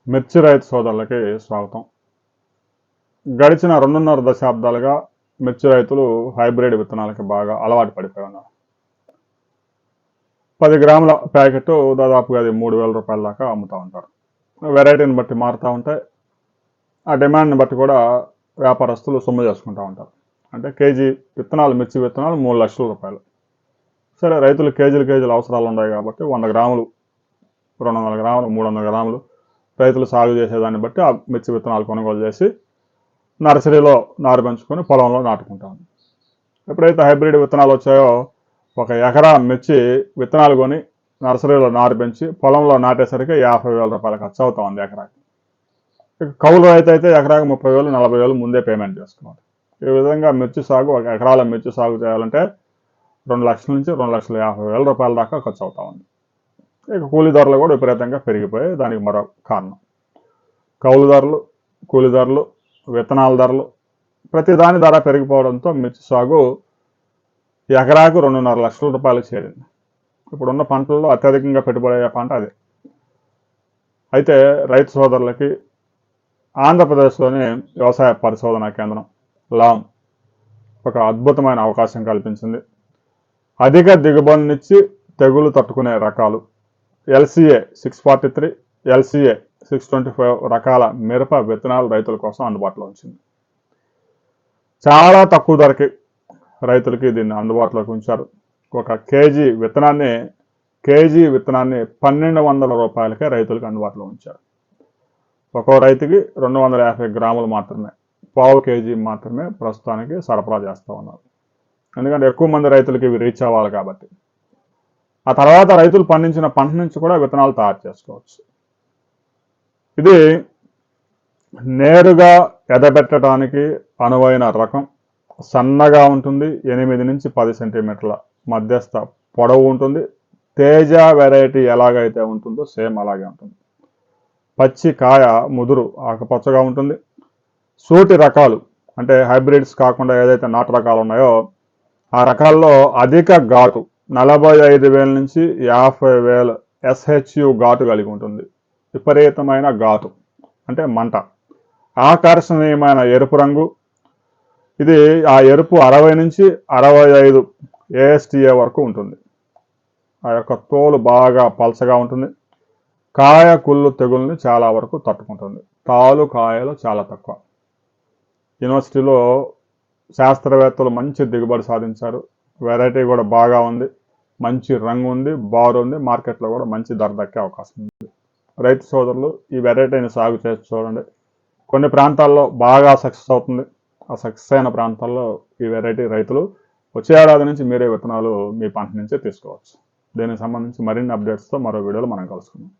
మిర్చి రైతు సోదరులకి స్వాగతం. గడిచిన 2.5 దశాబ్దాలుగా మిర్చి రైతులు హైబ్రిడ్ విత్తనాలకి బాగా అలవాటు పడిపోయి ఉన్నారు. 10 గ్రాముల ప్యాకెట్ దాదాపుగా అది 3,000 రూపాయల దాకా అమ్ముతూ ఉంటారు. వెరైటీని బట్టి మారుతూ ఉంటాయి. ఆ డిమాండ్ని బట్టి కూడా వ్యాపారస్తులు సొమ్ము చేసుకుంటూ ఉంటారు. అంటే కేజీ విత్తనాలు, మిర్చి విత్తనాలు 3 లక్షల రూపాయలు. సరే, రైతులు కేజీలు అవసరాలు ఉన్నాయి కాబట్టి 100 గ్రాములు, 200 గ్రాములు, 300 గ్రాములు రైతులు సాగు చేసేదాన్ని బట్టి ఆ మిర్చి విత్తనాలు కొనుగోలు చేసి నర్సరీలో నారు పెంచుకొని పొలంలో నాటుకుంటాం. ఎప్పుడైతే హైబ్రిడ్ విత్తనాలు వచ్చాయో 1 ఎకరా మిర్చి విత్తనాలు కొని నర్సరీలో నారు పెంచి పొలంలో నాటేసరికి 50,000 రూపాయలు ఖర్చు అవుతా ఉంది ఎకరాకి. కౌలు రైతు అయితే ఎకరాకి 30,000, 40,000 ముందే పేమెంట్ చేసుకోవాలి. ఈ విధంగా మిర్చి సాగు 1 ఎకరాల మిర్చి సాగు చేయాలంటే 2 లక్షల నుంచి 2,50,000 రూపాయల దాకా ఖర్చు అవుతా ఉంది. ఇక కూలీ ధరలు కూడా విపరీతంగా పెరిగిపోయాయి. దానికి మరో కారణం కౌలు ధరలు, కూలీ ధరలు, విత్తనాల ధరలు, ప్రతి దాని ధర పెరిగిపోవడంతో మిర్చి సాగు ఎకరాకు 2.5 లక్షల రూపాయలకు చేరింది. ఇప్పుడున్న పంటల్లో అత్యధికంగా పెట్టుబడి అయ్యే పంట అదే. అయితే రైతు సోదరులకి ఆంధ్రప్రదేశ్లోని వ్యవసాయ పరిశోధనా కేంద్రం లామ్ ఒక అద్భుతమైన అవకాశం కల్పించింది. అధిక దిగుబడినిచ్చి తెగులు తట్టుకునే రకాలు LCA 643, LCA 625 రకాల మిరప విత్తనాలు రైతుల కోసం అందుబాటులో ఉంచింది. చాలా తక్కువ ధరకి రైతులకి దీన్ని అందుబాటులోకి ఉంచారు. ఒక కేజీ విత్తనాన్ని 1,200 రూపాయలకే రైతులకు అందుబాటులో ఉంచారు. ఒక్కో రైతుకి 250 గ్రాములు మాత్రమే, పావు కేజీ మాత్రమే ప్రస్తుతానికి సరఫరా చేస్తూ ఉన్నారు. ఎందుకంటే ఎక్కువ మంది రైతులకి ఇవి రీచ్ అవ్వాలి కాబట్టి. ఆ తర్వాత రైతులు పండించిన పంట నుంచి కూడా విత్తనాలు తయారు చేసుకోవచ్చు. ఇది నేరుగా ఎదబెట్టడానికి అనువైన రకం. సన్నగా ఉంటుంది, 8 నుంచి 10 సెంటీమీటర్ల మధ్యస్థ పొడవు ఉంటుంది. తేజ వెరైటీ ఎలాగైతే ఉంటుందో సేమ్ అలాగే ఉంటుంది. పచ్చి కాయ ముదురు ఆకుపచ్చగా ఉంటుంది. సూటి రకాలు అంటే హైబ్రిడ్స్ కాకుండా ఏదైతే నాటు రకాలు ఉన్నాయో ఆ రకాల్లో అధిక ఘాటు 45,000 నుంచి 50,000 SHU ఘాటు కలిగి ఉంటుంది. విపరీతమైన ఘాటు అంటే మంట. ఆకర్షణీయమైన ఎరుపు రంగు. ఇది ఆ ఎరుపు 60 నుంచి 65 ASTA వరకు ఉంటుంది. ఆ యొక్క తోలు బాగా పలచగా ఉంటుంది. కాయ కుళ్ళు తెగుల్ని చాలా వరకు తట్టుకుంటుంది. తాలు కాయలు చాలా తక్కువ. యూనివర్సిటీలో శాస్త్రవేత్తలు మంచి దిగుబడి సాధించారు. వెరైటీ కూడా బాగా ఉంది, మంచి రంగు ఉంది, బారు ఉంది. మార్కెట్లో కూడా మంచి ధర దక్కే అవకాశం ఉంది. రైతు సోదరులు ఈ వెరైటీని సాగు చేసి చూడండి. కొన్ని ప్రాంతాల్లో బాగా సక్సెస్ అవుతుంది. ఆ సక్సెస్ అయిన ప్రాంతాల్లో ఈ వెరైటీ రైతులు వచ్చే ఏడాది నుంచి మీరే విత్తనాలు మీ పంట నుంచే తీసుకోవచ్చు. దీనికి సంబంధించి మరిన్ని అప్డేట్స్తో మరో వీడియోలో మనం కలుసుకుందాం.